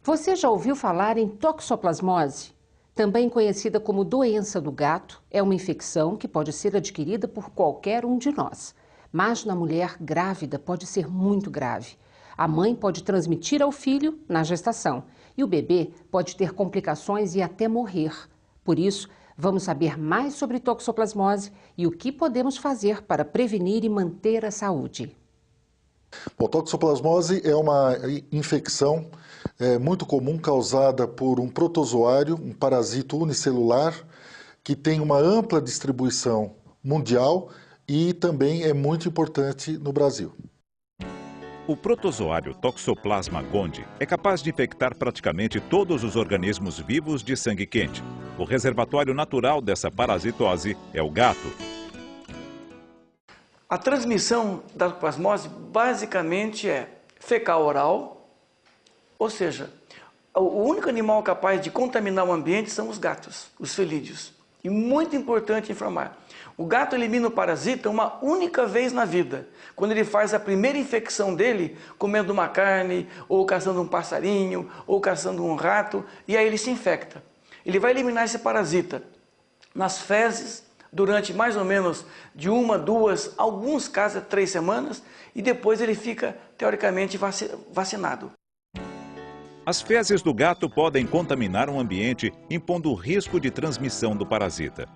Você já ouviu falar em toxoplasmose? Também conhecida como doença do gato, é uma infecção que pode ser adquirida por qualquer um de nós. Mas na mulher grávida pode ser muito grave. A mãe pode transmitir ao filho na gestação e o bebê pode ter complicações e até morrer. Por isso, vamos saber mais sobre toxoplasmose e o que podemos fazer para prevenir e manter a saúde. Bom, toxoplasmose é uma infecção muito comum causada por um protozoário, um parasito unicelular, que tem uma ampla distribuição mundial e também é muito importante no Brasil. O protozoário Toxoplasma gondii é capaz de infectar praticamente todos os organismos vivos de sangue quente. O reservatório natural dessa parasitose é o gato. A transmissão da toxoplasmose basicamente é fecal-oral, ou seja, o único animal capaz de contaminar o ambiente são os gatos, os felídeos. E muito importante informar, o gato elimina o parasita uma única vez na vida, quando ele faz a primeira infecção dele, comendo uma carne, ou caçando um passarinho, ou caçando um rato, e aí ele se infecta. Ele vai eliminar esse parasita nas fezes, durante mais ou menos de 1, 2, alguns casos 3 semanas, e depois ele fica, teoricamente, vacinado. As fezes do gato podem contaminar um ambiente, impondo o risco de transmissão do parasita.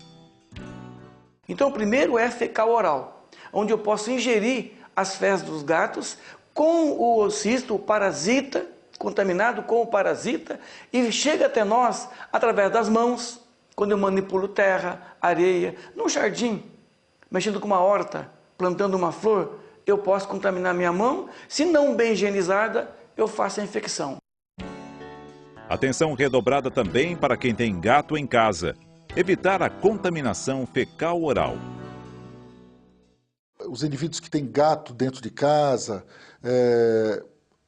Então, o primeiro é fecal-oral, onde eu posso ingerir as fezes dos gatos com o ocisto, o parasita, contaminado com o parasita, e chega até nós através das mãos, quando eu manipulo terra, areia, num jardim, mexendo com uma horta, plantando uma flor, eu posso contaminar minha mão. Se não bem higienizada, eu faço a infecção. Atenção redobrada também para quem tem gato em casa. Evitar a contaminação fecal-oral. Os indivíduos que têm gato dentro de casa,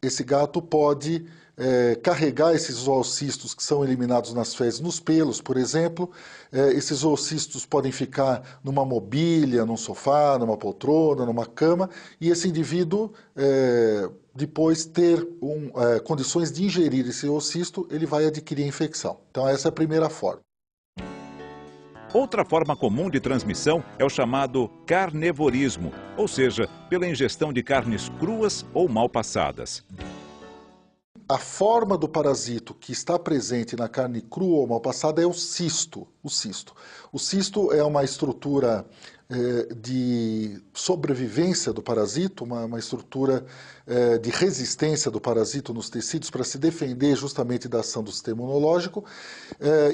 esse gato pode carregar esses zoocistos que são eliminados nas fezes nos pelos, por exemplo. Esses zoocistos podem ficar numa mobília, num sofá, numa poltrona, numa cama, e esse indivíduo, depois ter condições de ingerir esse zoocisto, ele vai adquirir a infecção. Então essa é a primeira forma. Outra forma comum de transmissão é o chamado carnevorismo, ou seja, pela ingestão de carnes cruas ou mal passadas. A forma do parasito que está presente na carne crua ou mal passada é o cisto. O cisto é uma estrutura de sobrevivência do parasito, uma estrutura de resistência do parasito nos tecidos para se defender justamente da ação do sistema imunológico,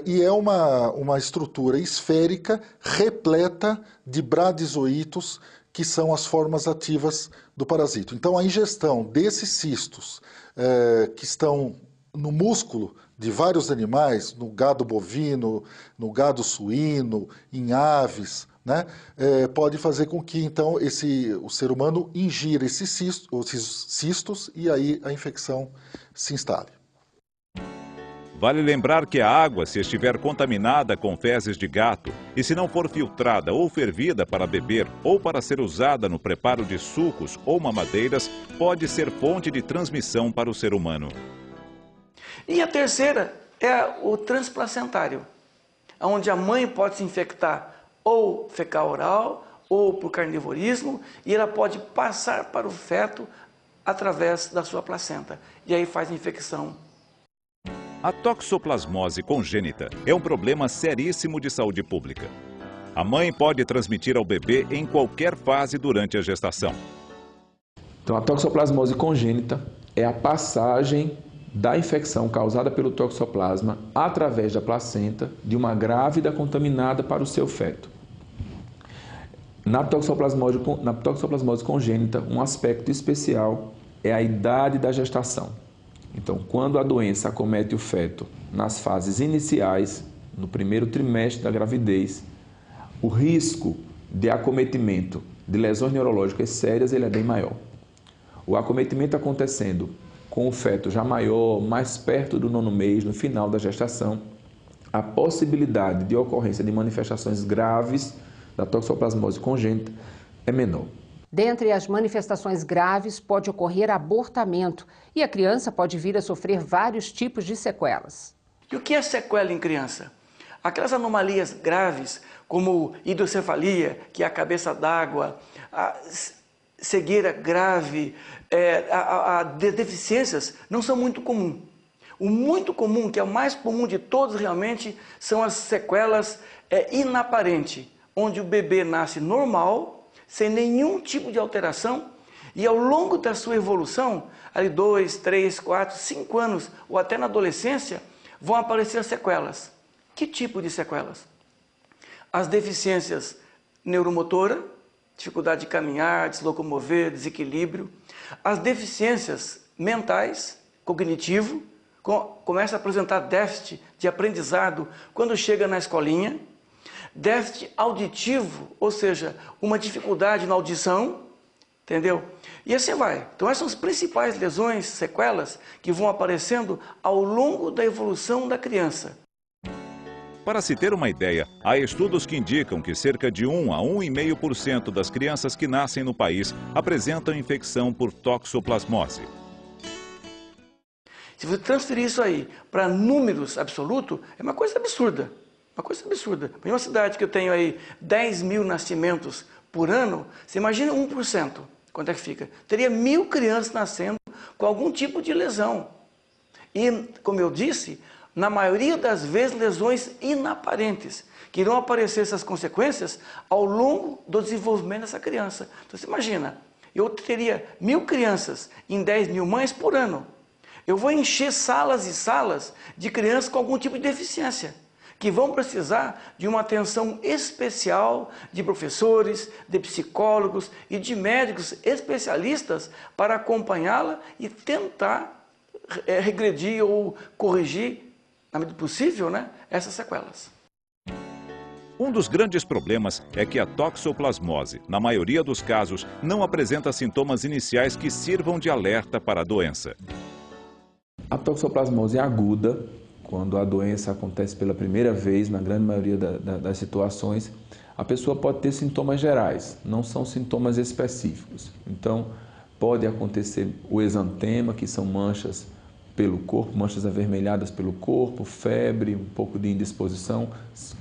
e é uma estrutura esférica repleta de bradizoítos, que são as formas ativas do parasito. Então, a ingestão desses cistos que estão no músculo de vários animais, no gado bovino, no gado suíno, em aves, né, pode fazer com que então o ser humano ingira esses cistos e aí a infecção se instale. Vale lembrar que a água, se estiver contaminada com fezes de gato e se não for filtrada ou fervida para beber ou para ser usada no preparo de sucos ou mamadeiras, pode ser fonte de transmissão para o ser humano. E a terceira é o transplacentário, onde a mãe pode se infectar ou fecal-oral ou por carnivorismo, e ela pode passar para o feto através da sua placenta, e aí faz a infecção. A toxoplasmose congênita é um problema seríssimo de saúde pública. A mãe pode transmitir ao bebê em qualquer fase durante a gestação. Então, a toxoplasmose congênita é a passagem da infecção causada pelo toxoplasma através da placenta de uma grávida contaminada para o seu feto. Na toxoplasmose congênita, um aspecto especial é a idade da gestação. Então, quando a doença acomete o feto nas fases iniciais, no primeiro trimestre da gravidez, o risco de acometimento de lesões neurológicas sérias ele é bem maior. O acometimento acontecendo com o feto já maior, mais perto do 9º mês, no final da gestação, a possibilidade de ocorrência de manifestações graves da toxoplasmose congênita é menor. Dentre as manifestações graves, pode ocorrer abortamento e a criança pode vir a sofrer vários tipos de sequelas. E o que é sequela em criança? Aquelas anomalias graves, como hidrocefalia, que é a cabeça d'água, a cegueira grave, deficiências, não são muito comuns. O muito comum, que é o mais comum de todos realmente, são as sequelas inaparentes, onde o bebê nasce normal, sem nenhum tipo de alteração, e ao longo da sua evolução, ali 2, 3, 4, 5 anos, ou até na adolescência, vão aparecer as sequelas. Que tipo de sequelas? As deficiências neuromotora, dificuldade de caminhar, de se locomover, desequilíbrio. As deficiências mentais, cognitivo, começa a apresentar déficit de aprendizado quando chega na escolinha. Déficit auditivo, ou seja, uma dificuldade na audição, entendeu? E assim vai. Então essas são as principais lesões, sequelas, que vão aparecendo ao longo da evolução da criança. Para se ter uma ideia, há estudos que indicam que cerca de 1 a 1,5% das crianças que nascem no país apresentam infecção por toxoplasmose. Se você transferir isso aí para números absolutos, é uma coisa absurda. Uma coisa absurda. Em uma cidade que eu tenho aí 10 mil nascimentos por ano, você imagina 1%. Quanto é que fica? Teria 1.000 crianças nascendo com algum tipo de lesão. E, como eu disse, na maioria das vezes, lesões inaparentes, que irão aparecer essas consequências ao longo do desenvolvimento dessa criança. Então, você imagina, eu teria 1.000 crianças em 10 mil mães por ano. Eu vou encher salas e salas de crianças com algum tipo de deficiência, que vão precisar de uma atenção especial de professores, de psicólogos e de médicos especialistas para acompanhá-la e tentar regredir ou corrigir, na medida do possível, essas sequelas. Um dos grandes problemas é que a toxoplasmose, na maioria dos casos, não apresenta sintomas iniciais que sirvam de alerta para a doença. A toxoplasmose é aguda, quando a doença acontece pela primeira vez, na grande maioria das situações, a pessoa pode ter sintomas gerais, não são sintomas específicos. Então, pode acontecer o exantema, que são manchas pelo corpo, manchas avermelhadas pelo corpo, febre, um pouco de indisposição,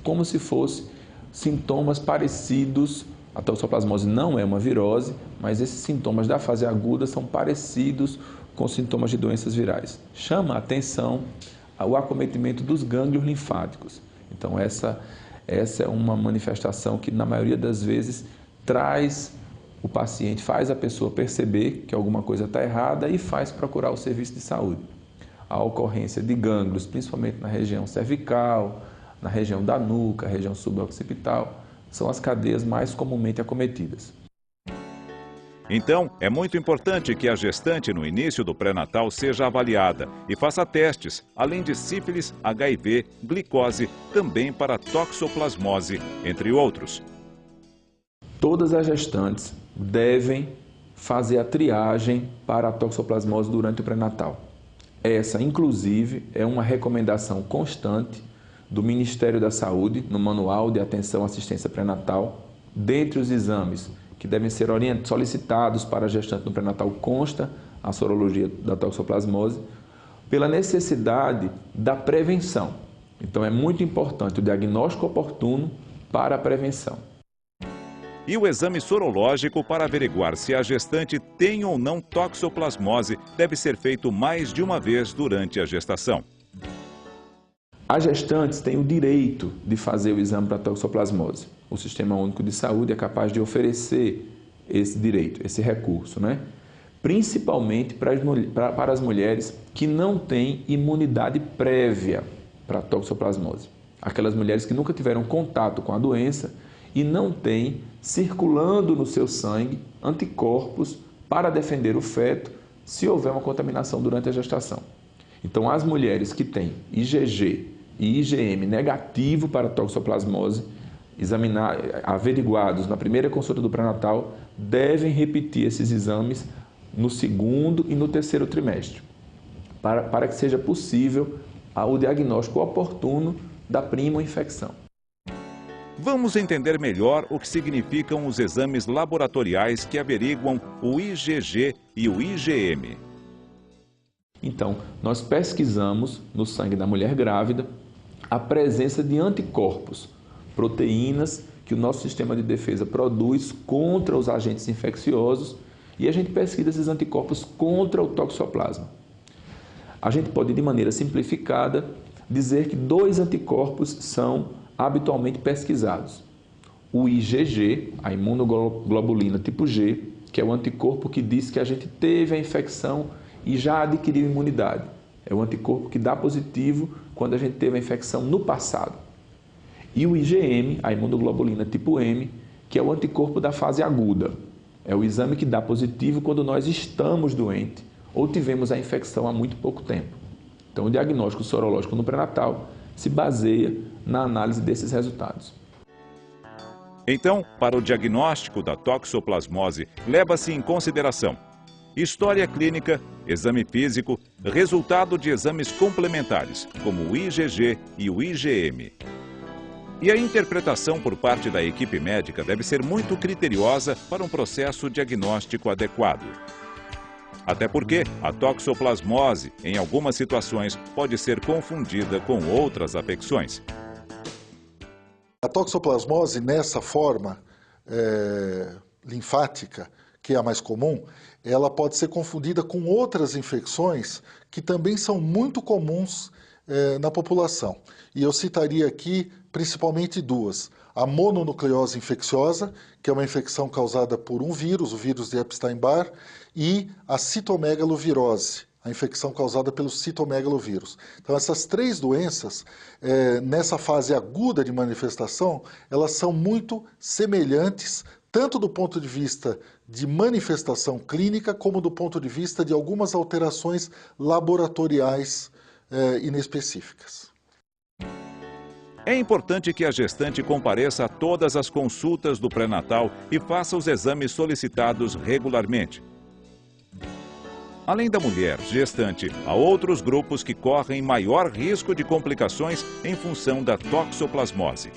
como se fossem sintomas parecidos. A toxoplasmose não é uma virose, mas esses sintomas da fase aguda são parecidos com sintomas de doenças virais. Chama a atenção o acometimento dos gânglios linfáticos. Então essa é uma manifestação que na maioria das vezes traz o paciente, faz a pessoa perceber que alguma coisa está errada e faz procurar o serviço de saúde. A ocorrência de gânglios, principalmente na região cervical, na região da nuca, região suboccipital, são as cadeias mais comumente acometidas. Então, é muito importante que a gestante no início do pré-natal seja avaliada e faça testes, além de sífilis, HIV, glicose, também para toxoplasmose, entre outros. Todas as gestantes devem fazer a triagem para a toxoplasmose durante o pré-natal. Essa, inclusive, é uma recomendação constante do Ministério da Saúde, no Manual de Atenção à Assistência Pré-Natal. Dentre os exames que devem ser solicitados para a gestante no pré-natal consta a sorologia da toxoplasmose, pela necessidade da prevenção. Então, é muito importante o diagnóstico oportuno para a prevenção. E o exame sorológico para averiguar se a gestante tem ou não toxoplasmose deve ser feito mais de uma vez durante a gestação. As gestantes têm o direito de fazer o exame para toxoplasmose. O Sistema Único de Saúde é capaz de oferecer esse direito, esse recurso, Principalmente para as mulheres que não têm imunidade prévia para a toxoplasmose. Aquelas mulheres que nunca tiveram contato com a doença e não têm circulando no seu sangue anticorpos para defender o feto se houver uma contaminação durante a gestação. Então, as mulheres que têm IgG e IgM negativo para a toxoplasmose, averiguados na primeira consulta do pré-natal, devem repetir esses exames no segundo e no terceiro trimestre, para que seja possível o diagnóstico oportuno da primo-infecção. Vamos entender melhor o que significam os exames laboratoriais que averiguam o IgG e o IgM. Então, nós pesquisamos no sangue da mulher grávida a presença de anticorpos, proteínas que o nosso sistema de defesa produz contra os agentes infecciosos, e a gente pesquisa esses anticorpos contra o toxoplasma. A gente pode, de maneira simplificada, dizer que 2 anticorpos são habitualmente pesquisados. O IgG, a imunoglobulina tipo G, que é o anticorpo que diz que a gente teve a infecção e já adquiriu imunidade. É o anticorpo que dá positivo quando a gente teve a infecção no passado. E o IgM, a imunoglobulina tipo M, que é o anticorpo da fase aguda. É o exame que dá positivo quando nós estamos doentes ou tivemos a infecção há muito pouco tempo. Então, o diagnóstico sorológico no pré-natal se baseia na análise desses resultados. Então, para o diagnóstico da toxoplasmose, leva-se em consideração história clínica, exame físico, resultado de exames complementares, como o IgG e o IgM. E a interpretação por parte da equipe médica deve ser muito criteriosa para um processo diagnóstico adequado. Até porque a toxoplasmose, em algumas situações, pode ser confundida com outras afecções. A toxoplasmose, nessa forma linfática, que é a mais comum, ela pode ser confundida com outras infecções que também são muito comuns na população. E eu citaria aqui principalmente 2. A mononucleose infecciosa, que é uma infecção causada por um vírus, o vírus de Epstein-Barr, e a citomegalovirose, a infecção causada pelo citomegalovírus. Então, essas 3 doenças, nessa fase aguda de manifestação, elas são muito semelhantes, tanto do ponto de vista de manifestação clínica, como do ponto de vista de algumas alterações laboratoriais inespecíficas. É importante que a gestante compareça a todas as consultas do pré-natal e faça os exames solicitados regularmente. Além da mulher gestante, há outros grupos que correm maior risco de complicações em função da toxoplasmose.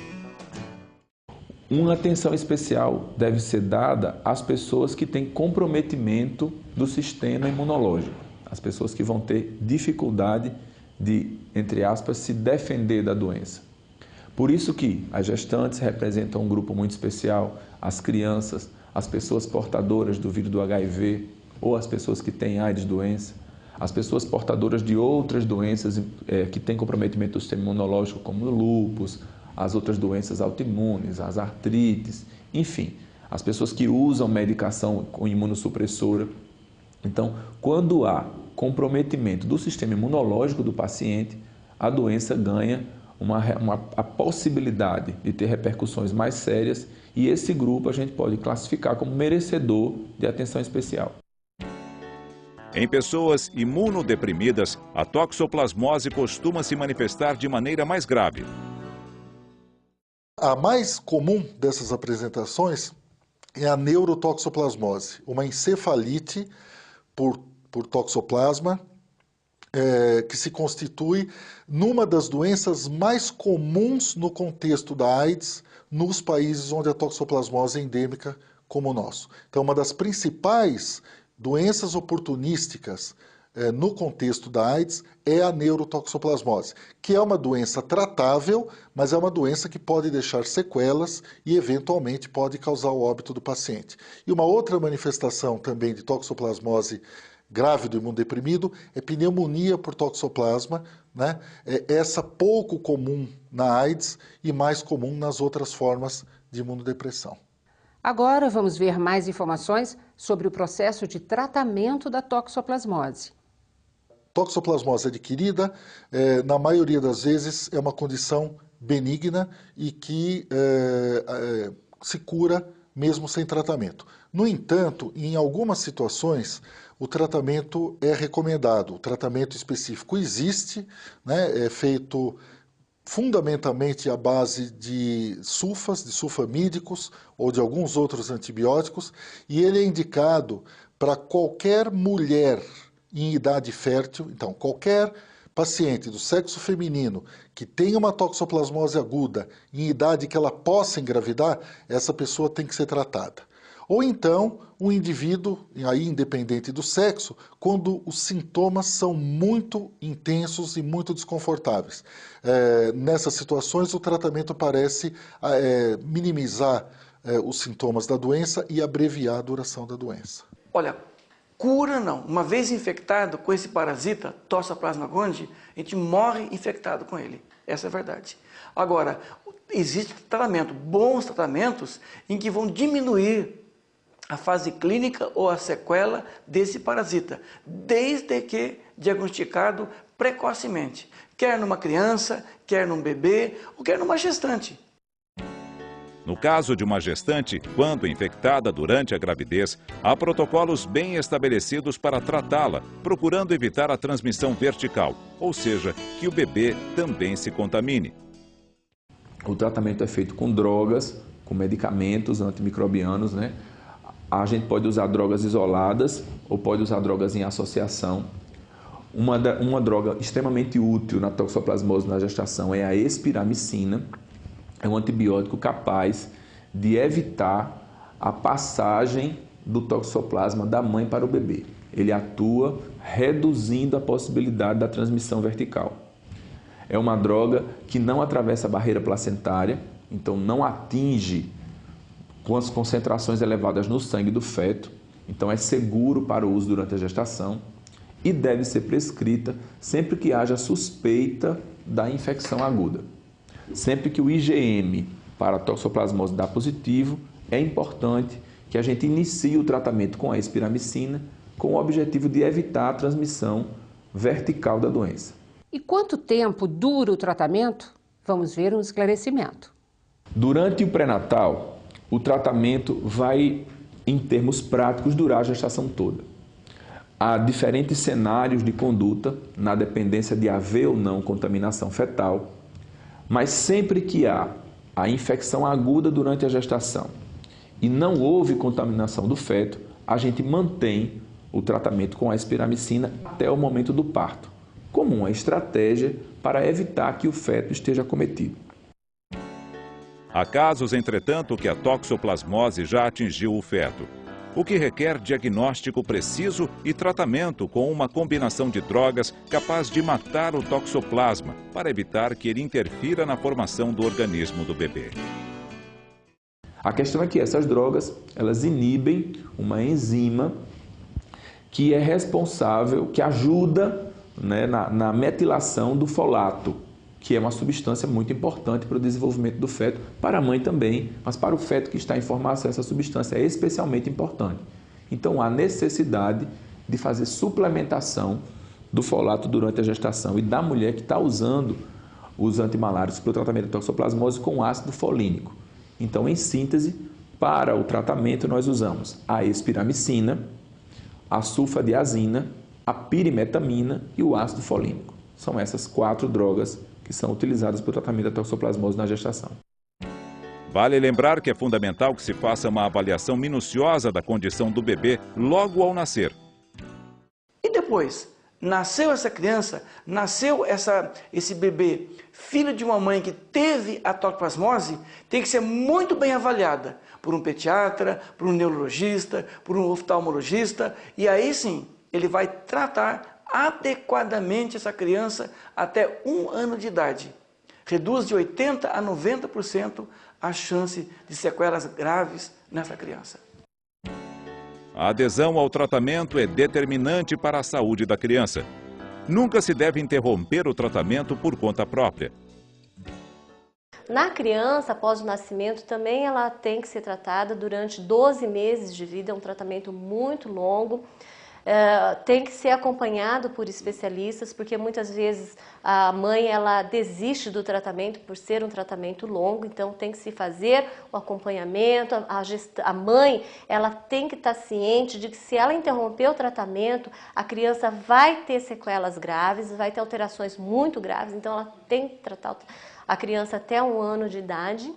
Uma atenção especial deve ser dada às pessoas que têm comprometimento do sistema imunológico, as pessoas que vão ter dificuldade de, entre aspas, se defender da doença. Por isso que as gestantes representam um grupo muito especial, as crianças, as pessoas portadoras do vírus do HIV ou as pessoas que têm AIDS doença, as pessoas portadoras de outras doenças que têm comprometimento do sistema imunológico, como o lúpus, as outras doenças autoimunes, as artrites, enfim, as pessoas que usam medicação com imunossupressora. Então, quando há comprometimento do sistema imunológico do paciente, a doença ganha a possibilidade de ter repercussões mais sérias, e esse grupo a gente pode classificar como merecedor de atenção especial. Em pessoas imunodeprimidas, a toxoplasmose costuma se manifestar de maneira mais grave. A mais comum dessas apresentações é a neurotoxoplasmose, uma encefalite por toxoplasma, que se constitui numa das doenças mais comuns no contexto da AIDS nos países onde a toxoplasmose é endêmica, como o nosso. Então, uma das principais doenças oportunísticas no contexto da AIDS é a neurotoxoplasmose, que é uma doença tratável, mas é uma doença que pode deixar sequelas e eventualmente pode causar o óbito do paciente. E uma outra manifestação também de toxoplasmose grávido imunodeprimido é pneumonia por toxoplasma, né? Essa pouco comum na AIDS e mais comum nas outras formas de imunodepressão. Agora vamos ver mais informações sobre o processo de tratamento da toxoplasmose. Toxoplasmose adquirida, na maioria das vezes, é uma condição benigna e que se cura mesmo sem tratamento. No entanto, em algumas situações, o tratamento é recomendado. O tratamento específico existe, né, é feito fundamentalmente à base de sulfas, de sulfamídicos ou de alguns outros antibióticos, e ele é indicado para qualquer mulher em idade fértil. Então, qualquer paciente do sexo feminino que tem uma toxoplasmose aguda em idade que ela possa engravidar, essa pessoa tem que ser tratada. Ou então, um indivíduo, aí independente do sexo, quando os sintomas são muito intensos e muito desconfortáveis. Nessas situações, o tratamento parece minimizar os sintomas da doença e abreviar a duração da doença. Olha, cura não. Uma vez infectado com esse parasita, Toxoplasma gondii, a gente morre infectado com ele. Essa é a verdade. Agora, existe tratamento, bons tratamentos, em que vão diminuir a fase clínica ou a sequela desse parasita, desde que diagnosticado precocemente, quer numa criança, quer num bebê ou quer numa gestante. No caso de uma gestante, quando infectada durante a gravidez, há protocolos bem estabelecidos para tratá-la, procurando evitar a transmissão vertical, ou seja, que o bebê também se contamine. O tratamento é feito com drogas, com medicamentos antimicrobianos, né? A gente pode usar drogas isoladas ou pode usar drogas em associação. Uma droga extremamente útil na toxoplasmose na gestação é a espiramicina. É um antibiótico capaz de evitar a passagem do toxoplasma da mãe para o bebê. Ele atua reduzindo a possibilidade da transmissão vertical. É uma droga que não atravessa a barreira placentária, então não atinge com as concentrações elevadas no sangue do feto, então é seguro para o uso durante a gestação e deve ser prescrita sempre que haja suspeita da infecção aguda. Sempre que o IgM para a toxoplasmose dá positivo, é importante que a gente inicie o tratamento com a espiramicina com o objetivo de evitar a transmissão vertical da doença. E quanto tempo dura o tratamento? Vamos ver um esclarecimento. Durante o pré-natal, o tratamento vai, em termos práticos, durar a gestação toda. Há diferentes cenários de conduta, na dependência de haver ou não contaminação fetal, mas sempre que há a infecção aguda durante a gestação e não houve contaminação do feto, a gente mantém o tratamento com a espiramicina até o momento do parto, como uma estratégia para evitar que o feto esteja acometido. Há casos, entretanto, que a toxoplasmose já atingiu o feto, o que requer diagnóstico preciso e tratamento com uma combinação de drogas capaz de matar o toxoplasma para evitar que ele interfira na formação do organismo do bebê. A questão é que essas drogas, elas inibem uma enzima que é responsável, que ajuda, né, na metilação do folato, que é uma substância muito importante para o desenvolvimento do feto, para a mãe também, mas para o feto que está em formação, essa substância é especialmente importante. Então, há necessidade de fazer suplementação do folato durante a gestação e da mulher que está usando os antimalários para o tratamento de toxoplasmose com ácido folínico. Então, em síntese, para o tratamento nós usamos a espiramicina, a sulfadiazina, a pirimetamina e o ácido folínico. São essas 4 drogas que são utilizadas para o tratamento da toxoplasmose na gestação. Vale lembrar que é fundamental que se faça uma avaliação minuciosa da condição do bebê logo ao nascer. E depois, nasceu essa criança, nasceu esse bebê, filho de uma mãe que teve a toxoplasmose, tem que ser muito bem avaliada por um pediatra, por um neurologista, por um oftalmologista, e aí sim, ele vai tratar adequadamente essa criança até 1 ano de idade. Reduz de 80% a 90% a chance de sequelas graves nessa criança. A adesão ao tratamento é determinante para a saúde da criança. Nunca se deve interromper o tratamento por conta própria. Na criança, após o nascimento, também ela tem que ser tratada durante 12 meses de vida, é um tratamento muito longo. Tem que ser acompanhado por especialistas, porque muitas vezes a mãe ela desiste do tratamento por ser um tratamento longo, então tem que se fazer o acompanhamento. A mãe ela tem que estar ciente de que se ela interromper o tratamento, a criança vai ter sequelas graves, vai ter alterações muito graves, então ela tem que tratar a criança até 1 ano de idade.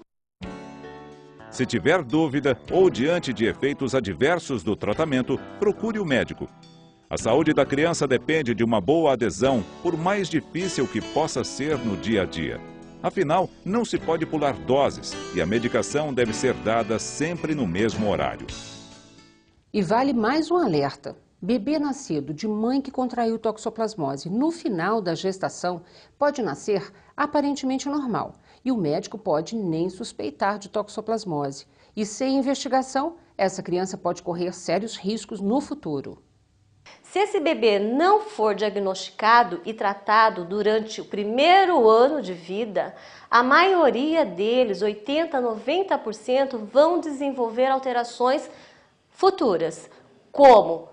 Se tiver dúvida ou diante de efeitos adversos do tratamento, procure o médico. A saúde da criança depende de uma boa adesão, por mais difícil que possa ser no dia a dia. Afinal, não se pode pular doses e a medicação deve ser dada sempre no mesmo horário. E vale mais um alerta. Bebê nascido de mãe que contraiu toxoplasmose no final da gestação pode nascer aparentemente normal e o médico pode nem suspeitar de toxoplasmose. E sem investigação, essa criança pode correr sérios riscos no futuro. Se esse bebê não for diagnosticado e tratado durante o primeiro ano de vida, a maioria deles, 80% a 90%, vão desenvolver alterações futuras, como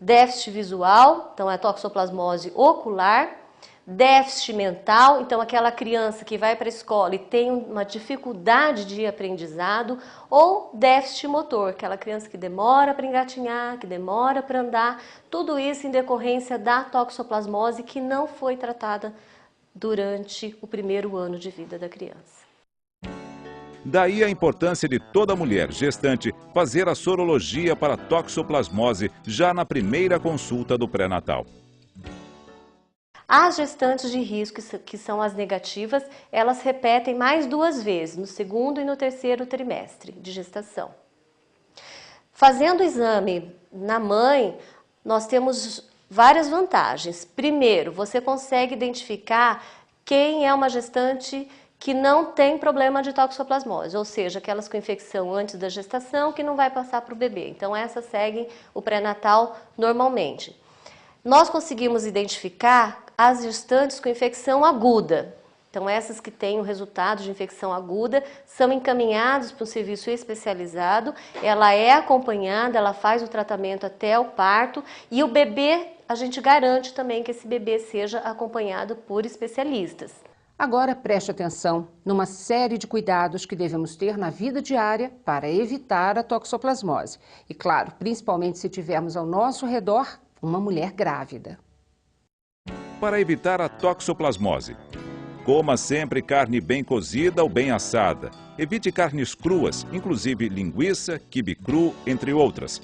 déficit visual, então é toxoplasmose ocular, déficit mental, então aquela criança que vai para a escola e tem uma dificuldade de aprendizado, ou déficit motor, aquela criança que demora para engatinhar, que demora para andar, tudo isso em decorrência da toxoplasmose que não foi tratada durante o primeiro ano de vida da criança. Daí a importância de toda mulher gestante fazer a sorologia para toxoplasmose já na primeira consulta do pré-natal. As gestantes de risco, que são as negativas, elas repetem mais 2 vezes, no segundo e no terceiro trimestre de gestação. Fazendo o exame na mãe, nós temos várias vantagens. Primeiro, você consegue identificar quem é uma gestante que não tem problema de toxoplasmose, ou seja, aquelas com infecção antes da gestação que não vai passar para o bebê. Então, essas seguem o pré-natal normalmente. Nós conseguimos identificar as gestantes com infecção aguda. Então, essas que têm o resultado de infecção aguda são encaminhadas para um serviço especializado, ela é acompanhada, ela faz o tratamento até o parto e o bebê, a gente garante também que esse bebê seja acompanhado por especialistas. Agora preste atenção numa série de cuidados que devemos ter na vida diária para evitar a toxoplasmose. E claro, principalmente se tivermos ao nosso redor uma mulher grávida. Para evitar a toxoplasmose, coma sempre carne bem cozida ou bem assada. Evite carnes cruas, inclusive linguiça, quibe cru, entre outras.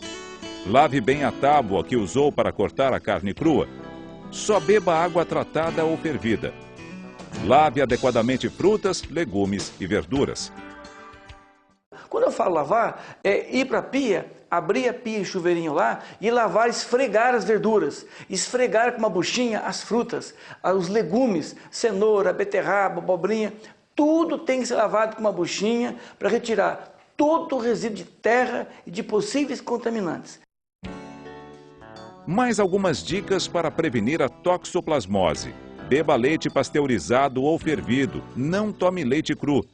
Lave bem a tábua que usou para cortar a carne crua. Só beba água tratada ou fervida. Lave adequadamente frutas, legumes e verduras. Quando eu falo lavar, é ir para a pia, abrir a pia e chuveirinho lá e lavar, esfregar as verduras, esfregar com uma buchinha as frutas, os legumes, cenoura, beterraba, abobrinha, tudo tem que ser lavado com uma buchinha para retirar todo o resíduo de terra e de possíveis contaminantes. Mais algumas dicas para prevenir a toxoplasmose. Beba leite pasteurizado ou fervido, não tome leite cru.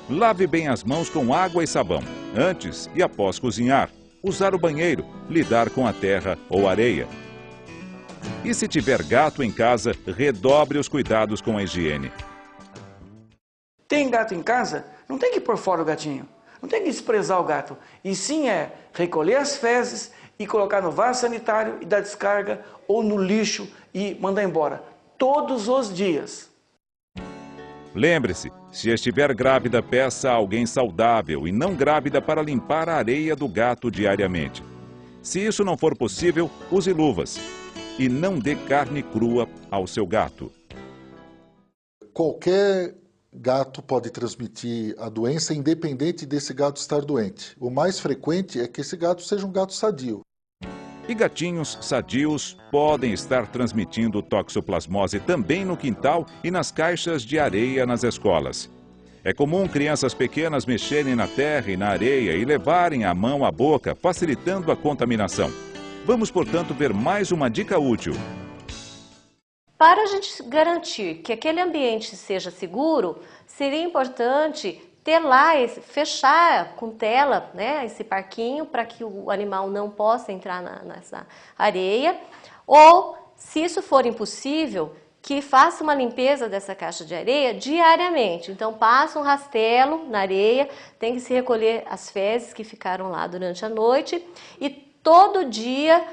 Lave bem as mãos com água e sabão, antes e após cozinhar. Usar o banheiro, lidar com a terra ou areia. E se tiver gato em casa, redobre os cuidados com a higiene. Tem gato em casa? Não tem que pôr fora o gatinho. Não tem que desprezar o gato. E sim recolher as fezes e colocar no vaso sanitário e dar descarga ou no lixo e mandar embora. Todos os dias. Lembre-se, se estiver grávida, peça a alguém saudável e não grávida para limpar a areia do gato diariamente. Se isso não for possível, use luvas. E não dê carne crua ao seu gato. Qualquer gato pode transmitir a doença, independente desse gato estar doente. O mais frequente é que esse gato seja um gato sadio. E gatinhos sadios podem estar transmitindo toxoplasmose também no quintal e nas caixas de areia nas escolas. É comum crianças pequenas mexerem na terra e na areia e levarem a mão à boca, facilitando a contaminação. Vamos, portanto, ver mais uma dica útil. Para a gente garantir que aquele ambiente seja seguro, seria importante ter lá, fechar com tela, né, esse parquinho para que o animal não possa entrar nessa areia. Ou, se isso for impossível, que faça uma limpeza dessa caixa de areia diariamente. Então, passa um rastelo na areia, tem que se recolher as fezes que ficaram lá durante a noite e todo dia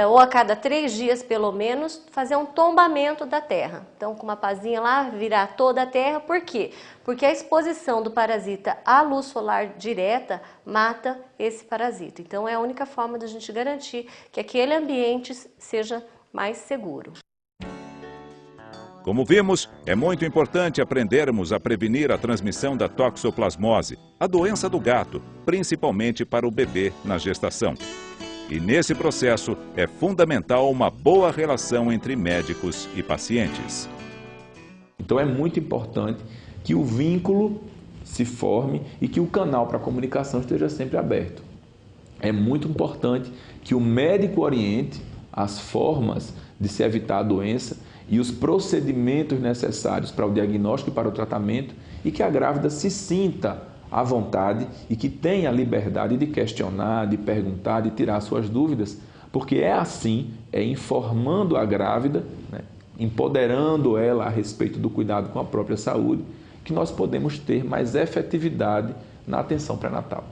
ou a cada 3 dias pelo menos, fazer um tombamento da terra. Então, com uma pazinha lá, virar toda a terra. Por quê? Porque a exposição do parasita à luz solar direta mata esse parasita. Então, é a única forma da gente garantir que aquele ambiente seja mais seguro. Como vimos, é muito importante aprendermos a prevenir a transmissão da toxoplasmose, a doença do gato, principalmente para o bebê na gestação. E nesse processo é fundamental uma boa relação entre médicos e pacientes. Então é muito importante que o vínculo se forme e que o canal para a comunicação esteja sempre aberto. É muito importante que o médico oriente as formas de se evitar a doença e os procedimentos necessários para o diagnóstico e para o tratamento, e que a grávida se sinta à vontade e que tenha a liberdade de questionar, de perguntar, de tirar suas dúvidas, porque é assim, é informando a grávida, né, empoderando ela a respeito do cuidado com a própria saúde, que nós podemos ter mais efetividade na atenção pré-natal.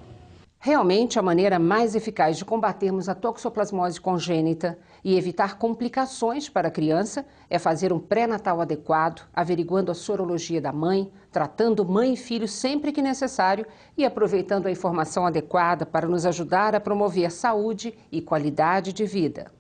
Realmente, a maneira mais eficaz de combatermos a toxoplasmose congênita e evitar complicações para a criança é fazer um pré-natal adequado, averiguando a sorologia da mãe, tratando mãe e filho sempre que necessário e aproveitando a informação adequada para nos ajudar a promover saúde e qualidade de vida.